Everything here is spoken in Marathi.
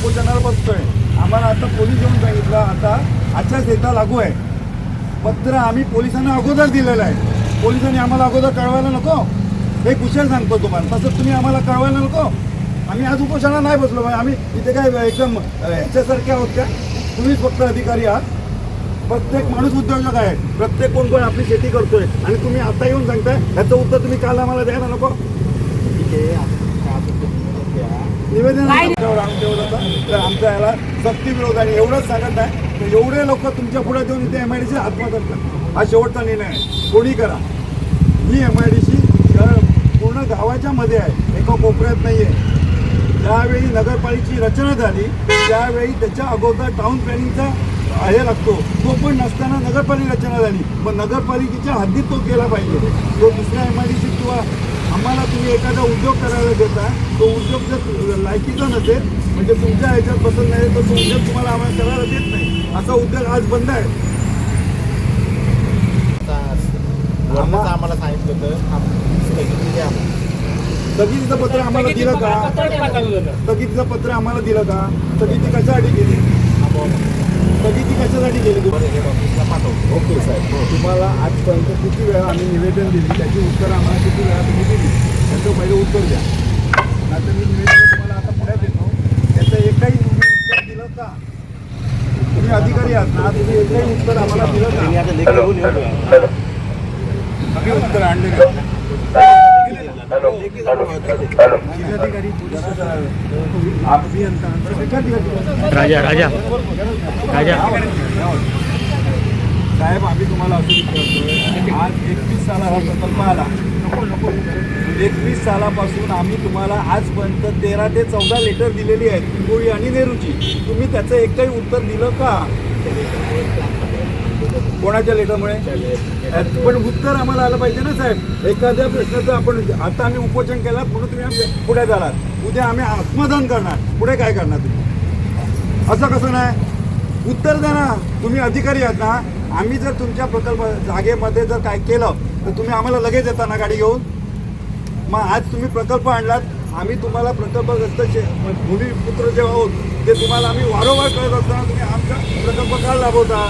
उपोषणाला बसतोय. आम्हाला आता पोलीस येऊन सांगितलं आता आचारसंहिता लागू आहे. पत्र आम्ही पोलिसांना अगोदर दिलेलं आहे. पोलिसांनी आम्हाला अगोदर कळवायला नको. हे कुशल सांगतो तुम्हाला, तसं तुम्ही आम्हाला कळवायला नको. आम्ही आज उपोषणाला नाही बसलो. आम्ही इथे काय एकदम ह्याच्यासारखे आहोत का? तुम्हीच फक्त अधिकारी आहात. प्रत्येक माणूस उद्योजक आहे. प्रत्येक कोण कोण आपली शेती करतोय आणि तुम्ही आता येऊन सांगताय ह्याचं उत्तर तुम्ही काल आम्हाला द्यायला नको. निवेदन आमच्यावर आणून ठेवलं होतं तर आमचा याला सक्ती विरोध आहे. एवढंच सांगत आहे तर एवढे लोक तुमच्या पुढे देऊन इथे MIDC आत्महत्या करतात. हा शेवटचा निर्णय आहे. कोणी करा. ही MIDC पूर्ण गावाच्या मध्ये आहे, एका कोपऱ्यात नाही आहे. ज्यावेळी नगरपालिकेची रचना झाली त्यावेळी त्याच्या अगोदर टाउन प्लॅनिंगचा हे लागतो. तो पण नसताना नगरपालिका रचना झाली. पण नगरपालिकेच्या हद्दीत तो केला पाहिजे. तो दुसऱ्या MIDC किंवा आम्हाला तुम्ही एखादा उद्योग करायला देता, तो उद्योग जर लायकीचा नसेल म्हणजे तुमच्या ह्याच्यात पसंत नाही तर तो उद्योग तुम्हाला आम्हाला करायला देत नाही. असा उद्योग आज बंद आहे. आम्हाला सांगितलं होतं स्थगितीचं पत्र आम्हाला दिलं का? स्थगितीचं पत्र आम्हाला दिलं का? स्थगिती कशासाठी केली? स्थगिती कशासाठी केली? ओके साहेब, तुम्हाला आजपर्यंत किती वेळा आम्ही निवेदन दिली, त्याची उत्तर आम्हाला किती वेळा तुम्ही दिली, त्याचं पहिले उत्तर द्या. आता मी निवेदन तुम्हाला आता पुण्यात देतो. त्याचं एकही तुम्ही उत्तर दिलं का? तुम्ही अधिकारी आहात ना, तुम्ही एकही उत्तर आम्हाला दिलं का? सगळे उत्तर आणले राजा राजा राजा साहेब, आम्ही तुम्हाला असं विचारतोय, आज 21 साला हा प्रकल्प आला. 21 सालापासून आम्ही तुम्हाला आजपर्यंत 13 ते 14 लेटर दिलेली आहेत, पिंगोळी आणि नेरूची. तुम्ही त्याचं एकही उत्तर दिलं का? कोणाच्या लेटरमुळे? पण उत्तर आम्हाला आलं पाहिजे ना साहेब. एखाद्या प्रश्नाचं आपण आता आम्ही उपोषण केलं म्हणून तुम्ही आमच्या पुढे झालात, उद्या आम्ही आत्मदान करणार, पुढे काय करणार तुम्ही? असं कसं नाही? उत्तर द्या ना. तुम्ही अधिकारी आहात ना. आम्ही जर तुमच्या प्रकल्प जागेमध्ये जर काय केलं तर तुम्ही आम्हाला लगेच येता ना गाडी घेऊन. मग आज तुम्ही प्रकल्प आणलात, आम्ही तुम्हाला प्रकल्पग्रस्त भूमिपुत्र जे आहोत ते तुम्हाला आम्ही वारंवार कळत असताना तुम्ही आमचा प्रकल्प का लाभवता?